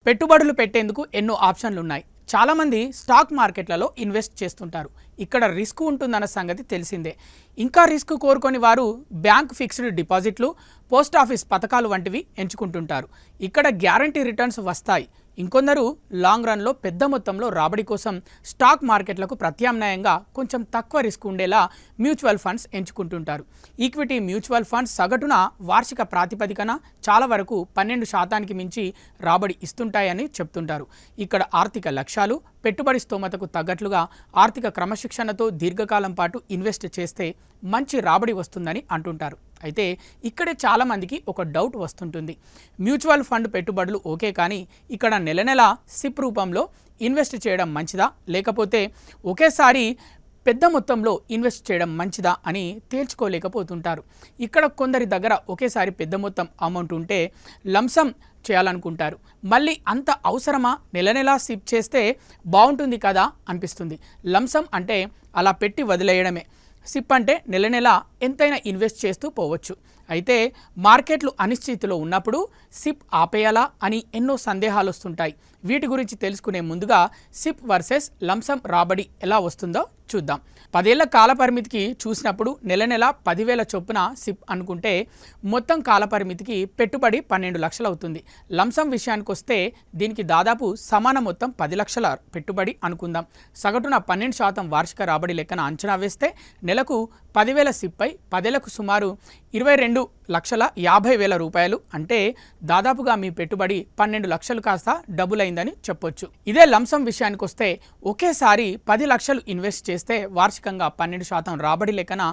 పెట్టుబడులు పెట్టేందుకు ఎన్నో ఆప్షన్లు ఉన్నాయి. చాలామంది స్టాక్ మార్కెట్లలో ఇన్వెస్ట్ చేస్తుంటారు. ఇక్కడ రిస్క్ ఉంటుందన్న సంగతి తెలిసిందే. ఇంకా రిస్క్ కోరుకొని వారు బ్యాంక్ ఫిక్స్డ్ డిపాజిట్లు, పోస్ట్ ఆఫీస్ పథకాలు వంటివి ఎంచుకుంటుంటారు. ఇక్కడ గ్యారంటీ రిటర్న్స్ వస్తాయి. ఇంకొందరు లాంగ్ రన్లో పెద్ద మొత్తంలో రాబడి కోసం స్టాక్ మార్కెట్లకు ప్రత్యామ్నాయంగా కొంచెం తక్కువ రిస్క్ ఉండేలా మ్యూచువల్ ఫండ్స్ ఎంచుకుంటుంటారు. ఈక్విటీ మ్యూచువల్ ఫండ్స్ సగటున వార్షిక ప్రాతిపదికన చాలా వరకు 12% మించి రాబడి ఇస్తుంటాయని చెప్తుంటారు. ఇక్కడ ఆర్థిక లక్ష్యాలు, పెట్టుబడి స్తోమతకు తగ్గట్లుగా ఆర్థిక క్రమశిక్షణతో దీర్ఘకాలం పాటు ఇన్వెస్ట్ చేస్తే మంచి రాబడి వస్తుందని అంటుంటారు. అయితే ఇక్కడే చాలామందికి ఒక డౌట్ వస్తుంటుంది. మ్యూచువల్ ఫండ్ పెట్టుబడులు ఓకే, కానీ ఇక్కడ నెల నెల సిప్ రూపంలో ఇన్వెస్ట్ చేయడం మంచిదా, లేకపోతే ఒకేసారి పెద్ద మొత్తంలో ఇన్వెస్ట్ చేయడం మంచిదా అని తేల్చుకోలేకపోతుంటారు. ఇక్కడ కొందరి దగ్గర ఒకేసారి పెద్ద మొత్తం అమౌంట్ ఉంటే లంసమ్ చేయాలనుకుంటారు. మళ్ళీ అంత అవసరమా, నెల నెలా సిప్ చేస్తే బాగుంటుంది కదా అనిపిస్తుంది. లంసమ్ అంటే అలా పెట్టి వదిలేయడమే. సిప్ అంటే నెల నెల ఎంతైనా ఇన్వెస్ట్ చేస్తూ పోవచ్చు. అయితే మార్కెట్లు అనిశ్చితిలో ఉన్నప్పుడు సిప్ ఆపేయాలా అని ఎన్నో సందేహాలు వస్తుంటాయి. వీటి గురించి తెలుసుకునే ముందుగా సిప్ వర్సెస్ లంసమ్ రాబడి ఎలా వస్తుందో చూద్దాం. 10 ఏళ్ల కాలపరిమితికి చూసినప్పుడు నెల నెల 10,000 చొప్పున సిప్ అనుకుంటే మొత్తం కాలపరిమితికి పెట్టుబడి 12 లక్షలు అవుతుంది. లంసమ్ విషయానికి వస్తే దీనికి దాదాపు సమాన మొత్తం 10 లక్షల పెట్టుబడి అనుకుందాం. సగటున 12% వార్షిక రాబడి లెక్కన అంచనా వేస్తే నెలకు 10,000 సిప్పై 10 ఏళ్లకు సుమారు 22,50,000 రూపాయలు, అంటే దాదాపుగా మీ పెట్టుబడి 12 లక్షలు కాస్త డబుల్ అయిందని చెప్పొచ్చు. ఇదే లంసమ్ విషయానికి వస్తే ఒకేసారి 10 లక్షలు ఇన్వెస్ట్ చేస్తే వార్షికంగా 12% రాబడి లెక్కన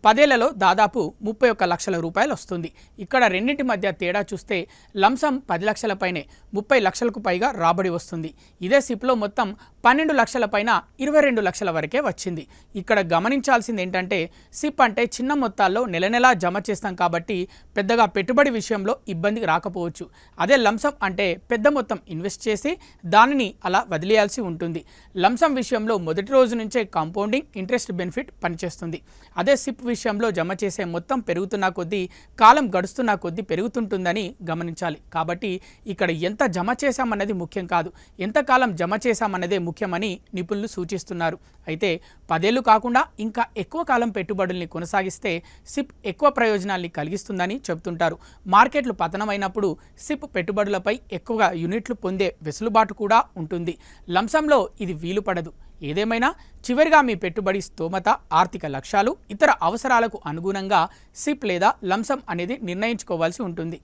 10 ఏళ్లలో దాదాపు 31 లక్షల రూపాయలు వస్తుంది. ఇక్కడ రెండింటి మధ్య తేడా చూస్తే లంసమ్ 10 లక్షల పైనే 30 లక్షలకు పైగా రాబడి వస్తుంది. ఇదే సిప్లో మొత్తం 12 లక్షల పైన 22 లక్షల వరకే వచ్చింది. ఇక్కడ గమనించాల్సింది ఏంటంటే సిప్ అంటే చిన్న మొత్తాల్లో నెల నెలా జమ చేస్తాం కాబట్టి పెద్దగా పెట్టుబడి విషయంలో ఇబ్బంది రాకపోవచ్చు. అదే లంసమ్ అంటే పెద్ద మొత్తం ఇన్వెస్ట్ చేసి దానిని అలా వదిలేయాల్సి ఉంటుంది. లంసమ్ విషయంలో మొదటి రోజు నుంచే కాంపౌండింగ్ ఇంట్రెస్ట్ బెనిఫిట్ పనిచేస్తుంది. అదే సిప్ విషయంలో జమ చేసే మొత్తం పెరుగుతున్న కొద్దీ, కాలం గడుస్తున్న కొద్దీ పెరుగుతుంటుందని గమనించాలి. కాబట్టి ఇక్కడ ఎంత జమ చేశామన్నది ముఖ్యం కాదు, ఎంతకాలం జమ చేశామన్నదే ముఖ్యమని నిపుణులు సూచిస్తున్నారు. అయితే 10 ఏళ్లు కాకుండా ఇంకా ఎక్కువ కాలం పెట్టుబడుల్ని కొనసాగిస్తే సిప్ ఎక్కువ ప్రయోజనాల్ని కలిగిస్తుందని చెబుతుంటారు. మార్కెట్లు పతనమైనప్పుడు సిప్ పెట్టుబడులపై ఎక్కువగా యూనిట్లు పొందే వెసులుబాటు కూడా ఉంటుంది. లంసంలో ఇది వీలు పడదు. ఏదేమైనా చివరిగా మీ పెట్టుబడి స్తోమత, ఆర్థిక లక్ష్యాలు, ఇతర అవసరాలకు అనుగుణంగా సిప్ లేదా లంసమ్ అనేది నిర్ణయించుకోవాల్సి ఉంటుంది.